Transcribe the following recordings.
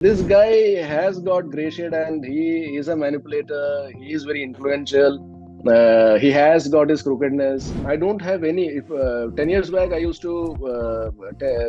This guy has got gray shade and he is a manipulator. He is very influential. He has got his crookedness. I don't have any. If 10 years back, I used to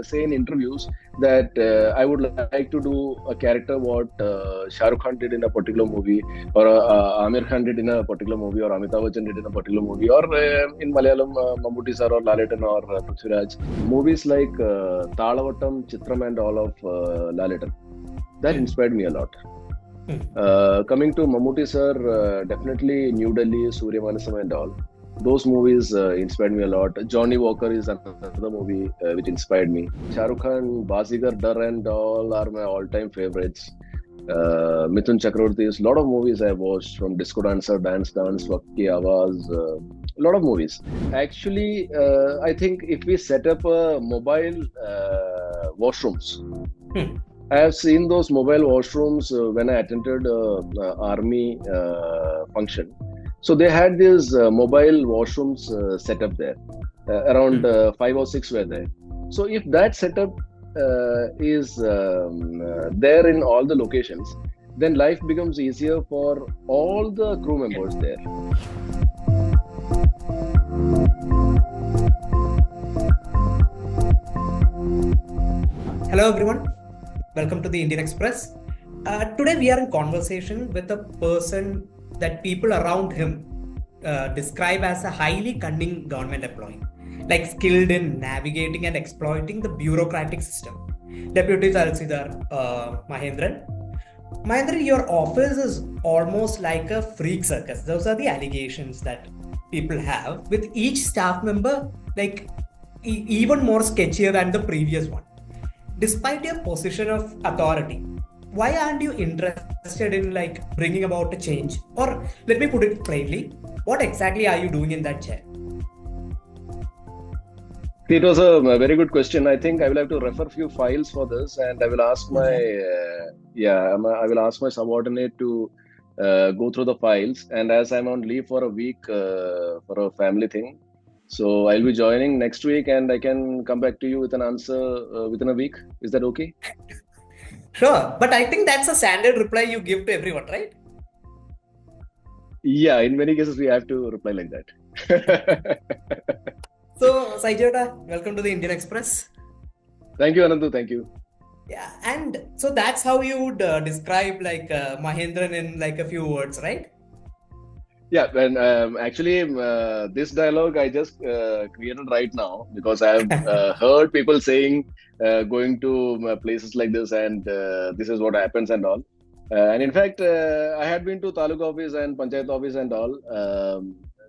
say in interviews that I would like to do a character what Shah Rukh Khan did in a particular movie, or Aamir Khan did in a particular movie, or Amitabh Bachchan did in a particular movie, or in Malayalam, Mammootty sir or Laletan or Prithviraj. Movies like Talavattam, Chitram, and all of Laletan. That inspired me a lot. Coming to Mammootty sir, definitely New Delhi, Surya Manasam and all. Those movies inspired me a lot. Johnny Walker is another movie which inspired me. Shah Rukh Khan, Bazigar, Dar and all are my all-time favorites. Mithun Chakraborty, a lot of movies I watched, from Disco Dancer, Dance Dance, Waqt Ki Awaaz, a lot of movies. Actually, I think if we set up a mobile washrooms, I have seen those mobile washrooms when I attended army function. So they had these mobile washrooms set up there. Around 5 or 6 were there. So if that setup is there in all the locations, then life becomes easier for all the crew members there. Hello everyone, welcome to the Indian Express. Today we are in conversation with a person that people around him describe as a highly cunning government employee, like skilled in navigating and exploiting the bureaucratic system. Deputy Tahsildar Mahendran. Mahendran, your office is almost like a freak circus. Those are the allegations that people have, with each staff member like even more sketchier than the previous one. Despite your position of authority, why aren't you interested in like bringing about a change? Or let me put it plainly, what exactly are you doing in that chair? It was a very good question. I think I will have to refer a few files for this, and I will ask my I will ask my subordinate to go through the files. And as I'm on leave for a week for a family thing, so I'll be joining next week, and I can come back to you with an answer within a week. Is that okay? Sure, but I think that's a standard reply you give to everyone, right? Yeah, in many cases we have to reply like that. So, Saiju, welcome to the Indian Express. Thank you, Anandu. Thank you. Yeah, and so that's how you would describe like Mahendran in like a few words, right? Yeah, and actually, this dialogue I just created right now because I have heard people saying going to places like this, and this is what happens and all. And in fact, I had been to Taluk office and Panchayat office and all.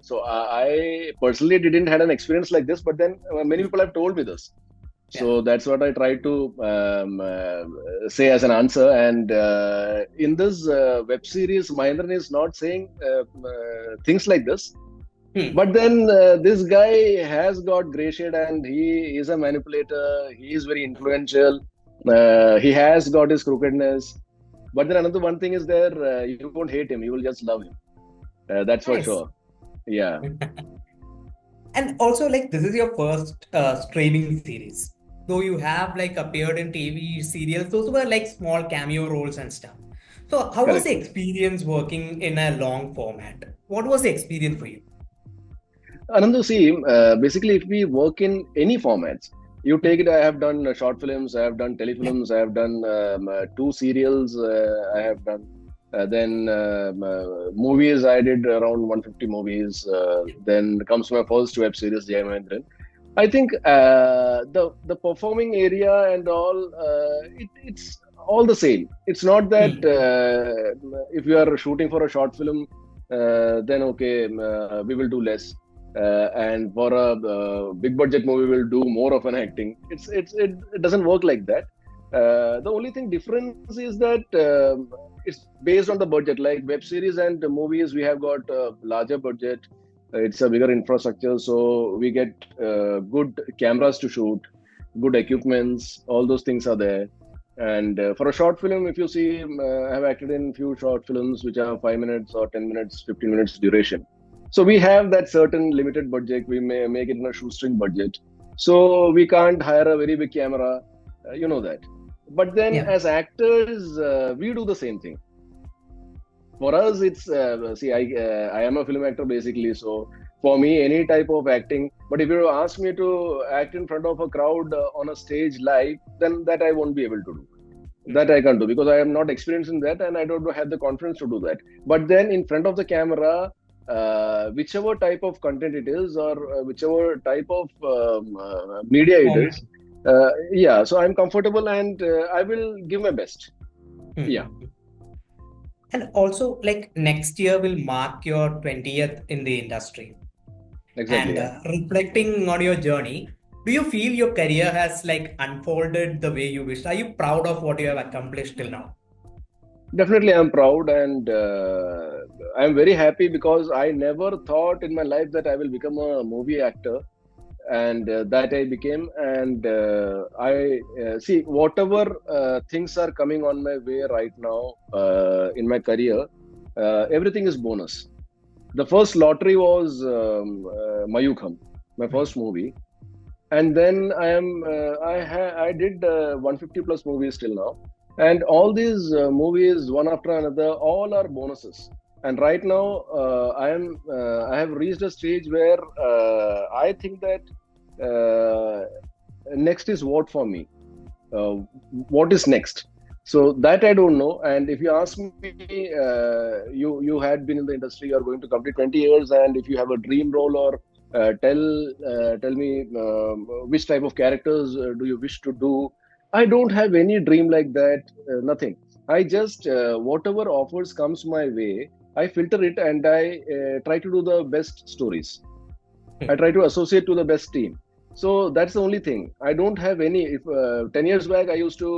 So I personally didn't had an experience like this, but then many people have told me this. So that's what I tried to say as an answer. And in this web series, Mahendran is not saying things like this. But then this guy has got gray shade and he is a manipulator. He is very influential. He has got his crookedness. But then another one thing is there, you won't hate him. You will just love him. That's for sure. Yeah. And also, like, this is your first streaming series. Though you have like appeared in TV serials, those were like small cameo roles and stuff. So how was the experience working in a long format? What was the experience for you? Anandu, see, basically, if we work in any formats, you take it. I have done short films, I have done telefilms, I have done 2 serials, I have done. Then movies, I did around 150 movies. Then comes my first web series, Jai Mahendran. I think the performing area and all, it's all the same. It's not that if you are shooting for a short film, then okay, we will do less. And for a big budget movie, we'll do more of an acting. It doesn't work like that. The only thing difference is that it's based on the budget. Like web series and movies, we have got a larger budget. It's a bigger infrastructure, so we get good cameras to shoot, good equipments. All those things are there. And for a short film, if you see, I have acted in few short films which are 5 minutes or 10 minutes, 15 minutes duration. So we have that certain limited budget. We may make it in a shoestring budget. So we can't hire a very big camera. You know that. But then Yeah. as actors, we do the same thing. For us, it's I am a film actor basically, so for me, any type of acting. But if you ask me to act in front of a crowd on a stage live, then that I won't be able to do. That I can't do because I am not experienced in that and I don't have the confidence to do that. But then in front of the camera, whichever type of content it is or whichever type of media it is, yeah. So I'm comfortable and I will give my best. Yeah. And also, like next year will mark your 20th in the industry. Exactly. And Yeah. reflecting on your journey, do you feel your career has like unfolded the way you wished? Are you proud of what you have accomplished till now? Definitely, I'm proud and I'm very happy because I never thought in my life that I will become a movie actor, and that I became. And I see whatever things are coming on my way right now in my career, everything is bonus. The first lottery was Mayukham, my first movie, and then I did 150 plus movies till now, and all these movies one after another, all are bonuses. And right now I have reached a stage where I think that next is what for me, uh, what is next. So that I don't know. And if you ask me, you had been in the industry, you are going to complete 20 years, and if you have a dream role or tell me which type of characters do you wish to do. I don't have any dream like that. Nothing. I just whatever offers comes my way, I filter it and I try to do the best stories. I try to associate to the best team. So that's the only thing. I don't have any. If 10 years back, I used to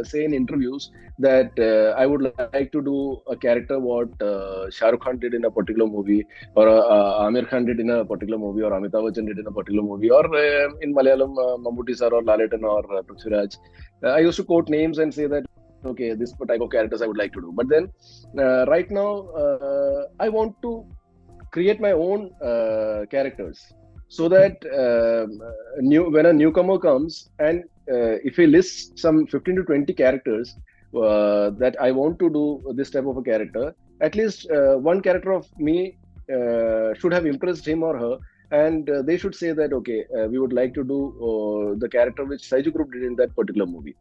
say in interviews that I would like to do a character what Shah Rukh Khan did in a particular movie, or Aamir Khan did in a particular movie, or Amitabh Bachchan did in a particular movie, or in Malayalam, Mammootty sir or Laletan or Prithviraj. I used to quote names and say that, okay, this type of characters I would like to do. But then right now, I want to create my own characters, so that when a newcomer comes and if he lists some 15 to 20 characters that I want to do this type of a character, at least one character of me should have impressed him or her, and they should say that, okay, we would like to do the character which Saiju Kurup did in that particular movie.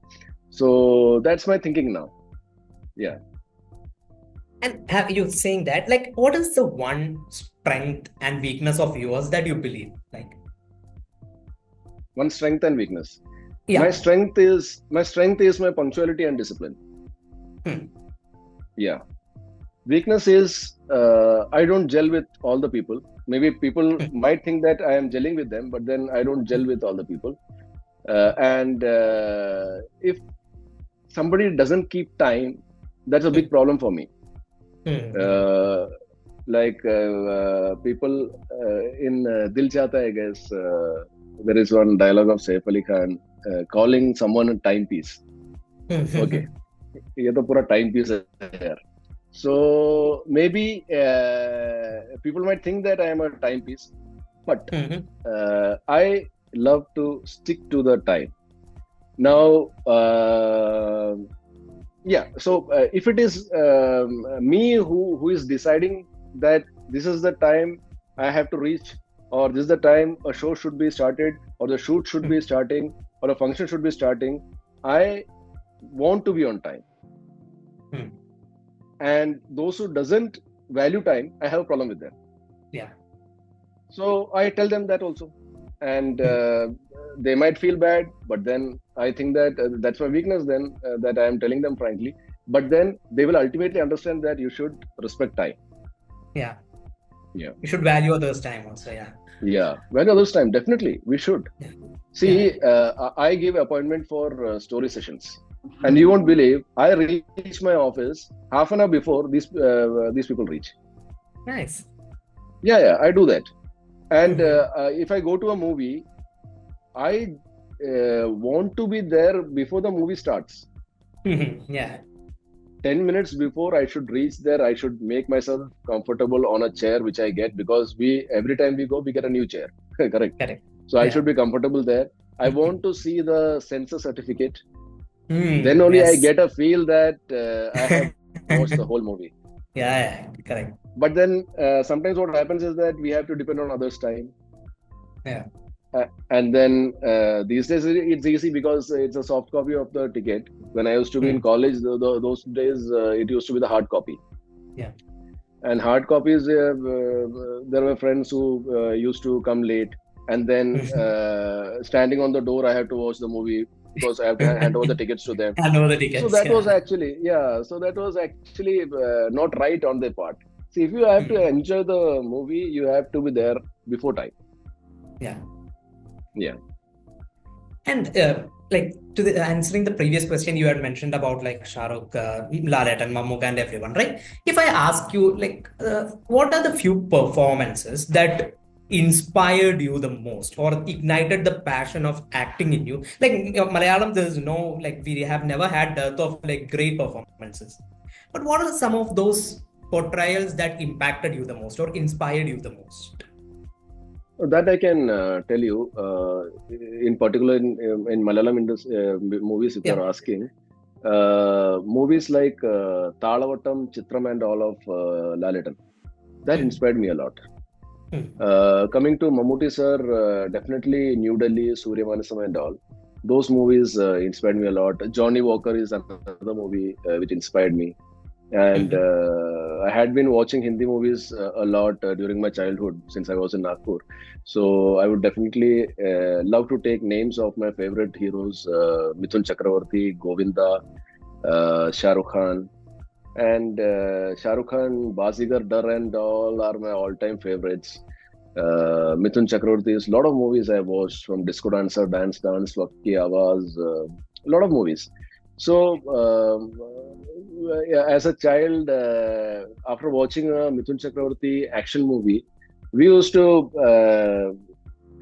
So that's my thinking now. Yeah. And have you saying that, like, what is the one strength and weakness of yours that you believe? Like, One strength and weakness. yeah. My strength is my punctuality and discipline. Yeah. Weakness is I don't gel with all the people. Maybe people might think that I am gelling with them, but then I don't gel with all the people. And if somebody doesn't keep time, that's a big problem for me. Like people in Dil Chahta, I guess there is one dialogue of Saif Ali Khan calling someone a timepiece. Okay, ये तो पूरा timepiece है यार. So maybe people might think that I am a timepiece, but I love to stick to the time. Now, yeah. So if it is me who is deciding that this is the time I have to reach, or this is the time a show should be started, or the shoot should be starting, or a function should be starting, I want to be on time. And those who doesn't value time, I have a problem with them. Yeah. So I tell them that also, and they might feel bad, but then I think that that's my weakness. Then that I am telling them frankly, but then they will ultimately understand that you should respect time. Yeah. Yeah. You should value others' time also. Yeah. Yeah, value others' time. Definitely, we should. Yeah. See, I give appointment for story sessions, and you won't believe, I reach my office half an hour before these people reach. Nice. Yeah, I do that. And if I go to a movie, I want to be there before the movie starts. Yeah. 10 minutes before I should reach there, I should make myself comfortable on a chair which I get, because every time we go, we get a new chair. Correct. Correct. So I should be comfortable there. I want to see the censor certificate. Then only I Yes. get a feel that I have watched the whole movie. Yeah, correct. But then sometimes what happens is that we have to depend on others' time. Yeah. And then these days it's easy because it's a soft copy of the ticket. When I used to be in Hmm. college, those days it used to be the hard copy. Yeah. And hard copies, there were friends who used to come late, and then standing on the door, I have to watch the movie because I have to hand over the tickets to them. I know the So tickets. that was Yeah. actually, yeah, so that was actually not right on their part. See, if you have to Hmm. enjoy the movie, you have to be there before time. Yeah. Yeah. And like to the answering the previous question you had mentioned about like Shah Rukh, Lalit and Mammootty and everyone, right? If I ask you like, what are the few performances that inspired you the most or ignited the passion of acting in you? Like Malayalam, there's no like we have never had dearth of like great performances. But what are some of those portrayals that impacted you the most or inspired you the most? That I can tell you, in particular in Malayalam movies, if you Yeah. are asking, movies like Talavattam, Chitram, and all of Lalitan, that Hmm. inspired me a lot. Hmm. Coming to Mammootty sir, definitely New Delhi, Surya Manasam, and all. Those movies inspired me a lot. Johnny Walker is another movie which inspired me. And Hmm. I had been watching Hindi movies a lot during my childhood since I was in Nagpur. So I would definitely love to take names of my favorite heroes: Mithun Chakraborty, Govinda, Shah Rukh Khan, and Shah Rukh Khan, Bazigar, Dar, and all are my all-time favorites. Mithun Chakraborty's lot of movies I watched, from Disco Dancer, Dance, Waqt Ki Awaaz, a lot of movies. So, yeah, as a child, after watching a Mithun Chakraborty action movie, we used to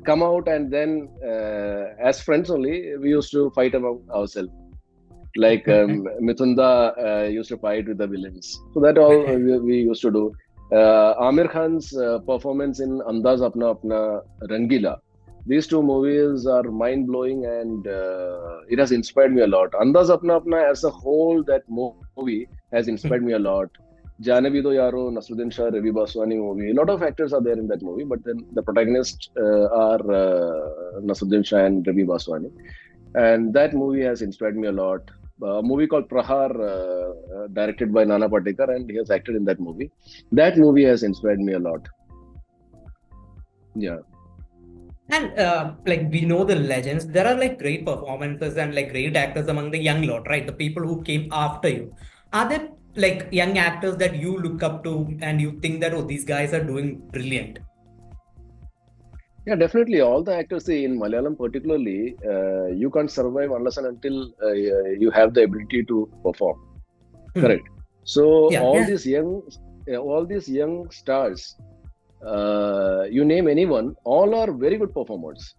come out, and then, as friends only, we used to fight among ourselves. Like Mithunda used to fight with the villains. So that all we used to do. Aamir Khan's performance in Andaz Apna Apna, Rangila. These two movies are mind blowing, and it has inspired me a lot. Andaz Apna Apna as a whole, that movie has inspired me a lot. Janavi Do Yaro, Nasruddin Shah, Ravi Baswani movie. A lot of actors are there in that movie, but then the protagonists are Nasruddin Shah and Ravi Baswani. And that movie has inspired me a lot. A movie called Prahar, directed by Nana Patekar, and he has acted in that movie. That movie has inspired me a lot. Yeah. And like we know the legends, there are like great performances and like great actors among the young lot, right? The people who came after you. Are there like young actors that you look up to and you think that, oh, these guys are doing brilliant? Yeah, definitely. All the actors, see, in Malayalam particularly, you can't survive unless and until you have the ability to perform. Hmm. Correct. So Yeah, yeah. all these young stars, you name anyone, all are very good performers.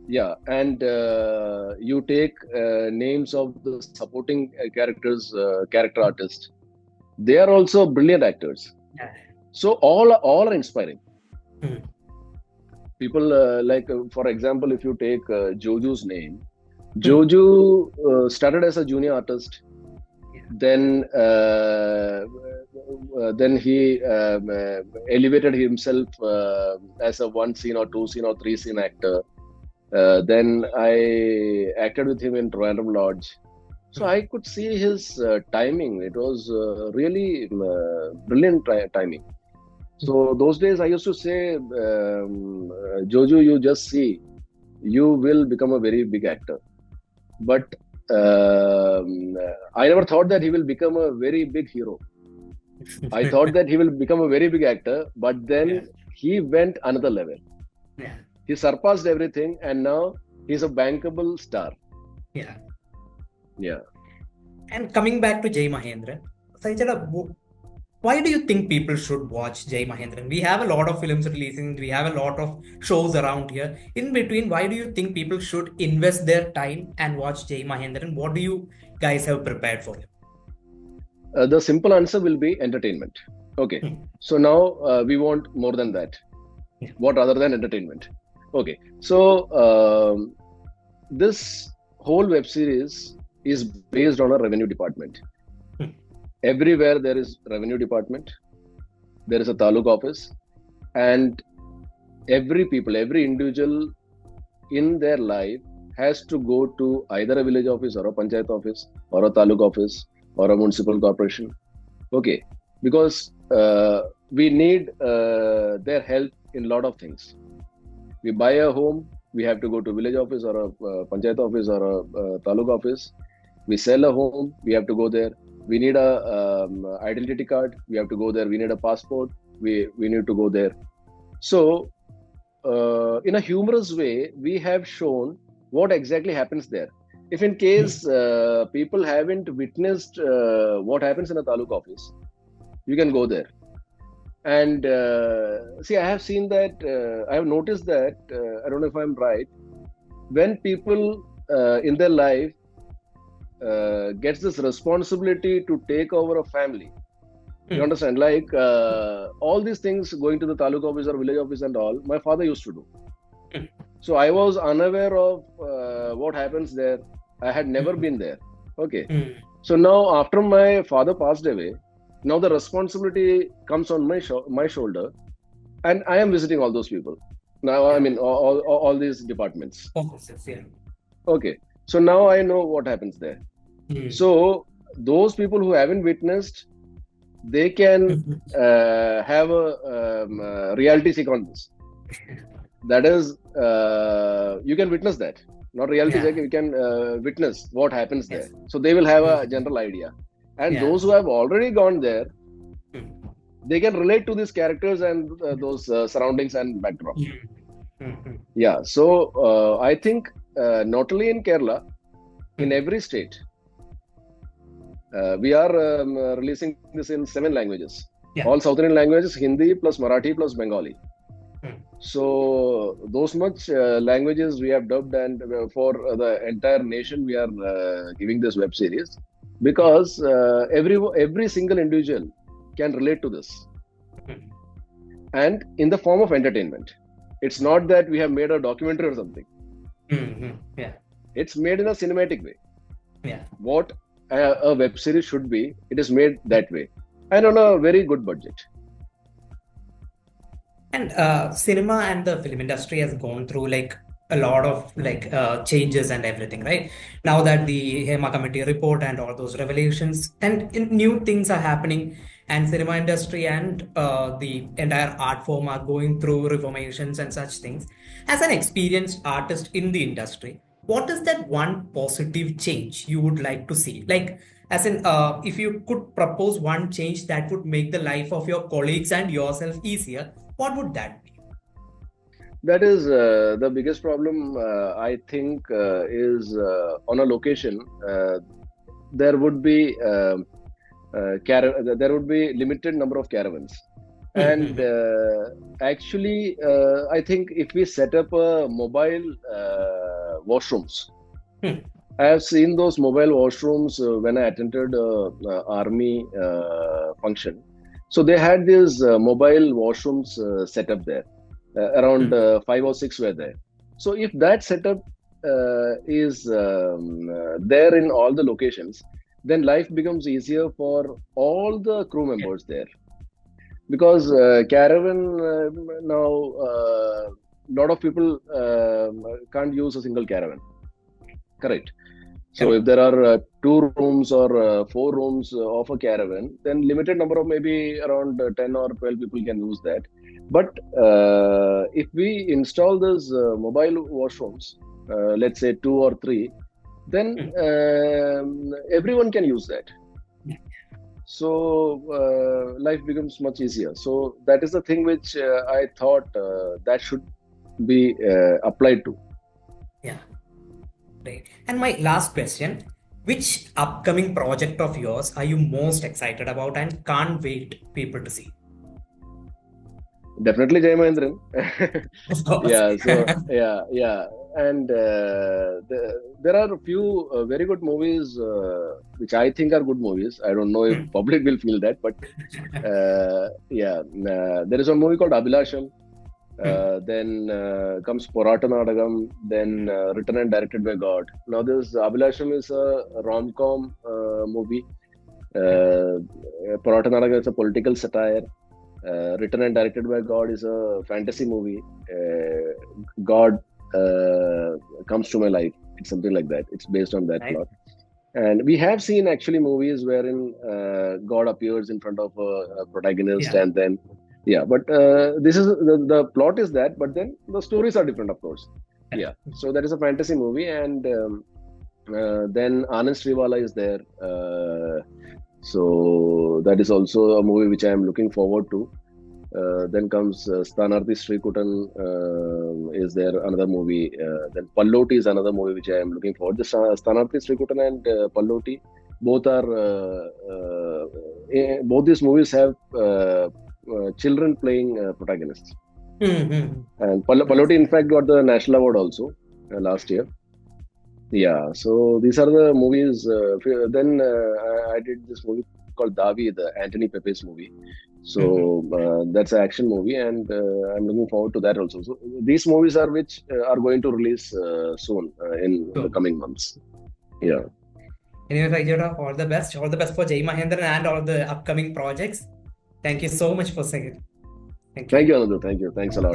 Yeah, and you take names of the supporting character artists. They are also brilliant actors. Yeah. So all are inspiring. Hmm. People like, for example, if you take Joju's name, Hmm. Joju started as a junior artist. Yeah. Then he elevated himself as a one scene or two scene or three scene actor. Then I acted with him in Random Lodge. So Hmm. I could see his timing. It was really brilliant timing. So those days I used to say, Jojo, you just see, you will become a very big actor. But I never thought that he will become a very big hero. I thought that he will become a very big actor, but Yeah. then he went another level. Yeah. He surpassed everything, and now he's a bankable star. Yeah. Yeah. And coming back to Jai Mahendran, Saijala, why do you think people should watch Jai Mahendran? We have a lot of films releasing, we have a lot of shows around here. In between, why do you think people should invest their time and watch Jai Mahendran? What do you guys have prepared for him? The simple answer will be entertainment. Okay. Hmm. So now we want more than that. What other than entertainment? Okay. So this whole web series is based on a revenue department. Everywhere there is revenue department, there is a taluk office, and every individual in their life has to go to either a village office or a panchayat office or a taluk office or a municipal corporation. Okay, because we need their help in a lot of things. We buy a home, we have to go to village office or a panchayat office or a taluk office. We sell a home, we have to go there. We need a identity card, we have to go there. We need a passport, we need to go there. So in a humorous way, we have shown what exactly happens there. If in case people haven't witnessed what happens in a taluk office, you can go there. And see, I have seen that, I have noticed that, I don't know if I'm right, when people in their life gets this responsibility to take over a family, you understand, like all these things, going to the taluk office or village office and all, my father used to do. So I was unaware of what happens there. I had never been there. Okay. So now after my father passed away, now the responsibility comes on my shoulder, and I am visiting all those people. Now, I mean, all these departments. Okay. So now I know what happens there. So those people who haven't witnessed, they can have a reality check on this. That is, you can witness that. Not reality check, you can witness what happens there. So they will have a general idea. And those who have already gone there, they can relate to these characters and those surroundings and backdrop. Yeah, so I think not only in Kerala, in every state, we are releasing this in 7 languages. All South Indian languages, Hindi plus Marathi plus Bengali. So those much languages we have dubbed, and for the entire nation we are giving this web series, because every single individual can relate to this, and in the form of entertainment. It's not that we have made a documentary or something. It's made in a cinematic way. What a web series should be, it is made that way, and on a very good budget. And cinema and the film industry has gone through like a lot of like changes and everything, right? Now that the Hema Committee report and all those revelations and new things are happening, and cinema industry and the entire art form are going through reformations and such things. As an experienced artist in the industry, what is that one positive change you would like to see? Like, as in, if you could propose one change that would make the life of your colleagues and yourself easier, what would that be? That is the biggest problem, I think, is on a location. There would be there would be limited number of caravans, and actually, I think if we set up a mobile washrooms, I have seen those mobile washrooms when I attended army function. So they had these mobile washrooms set up there. Around 5 or 6 were there. So if that setup is there in all the locations, then life becomes easier for all the crew members there. Because caravan now, lot of people can't use a single caravan. Correct. So if there are 2 rooms or 4 rooms of a caravan, then limited number of maybe around 10 or 12 people can use that. But if we install those mobile washrooms, let's say 2 or 3, then everyone can use that. So life becomes much easier. So that is the thing which I thought that should be applied to. Yeah. Right. And my last question, which upcoming project of yours are you most excited about and can't wait people to see? Definitely Jai Mahendran. Yeah, so yeah. And there are a few very good movies which I think are good movies. I don't know if public will feel that, but yeah, there is a movie called Abhilasham. Then comes Porata Nadagam, then written and directed by God. Now this Abhilasham is a rom-com movie. Porata Nadagam is a political satire. Written and directed by God is a fantasy movie. God comes to my life. It's something like that. It's based on that plot. And we have seen actually movies wherein God appears in front of a protagonist, and then but this is the plot is that, but then the stories are different, of course. So that is a fantasy movie, and then Anand Sriwala is there. So that is also a movie which I am looking forward to. Then comes Stanarthi Srikutan is there, another movie. Then Palloti is another movie which I am looking forward to. Stanarthi Srikutan and Palloti, both are both these movies have children playing protagonists. And Palloti in fact got the national award also last year. So these are the movies. Then I did this movie called Davi, the Anthony Pepe's movie. So that's an action movie, and I'm looking forward to that also. So these movies are which are going to release soon in the coming months. Anyway, Saiju, all the best. All the best for Jai Mahendran and all the upcoming projects. Thank you so much for saying it. Thank you, Anandu. Thank you. Thanks a lot.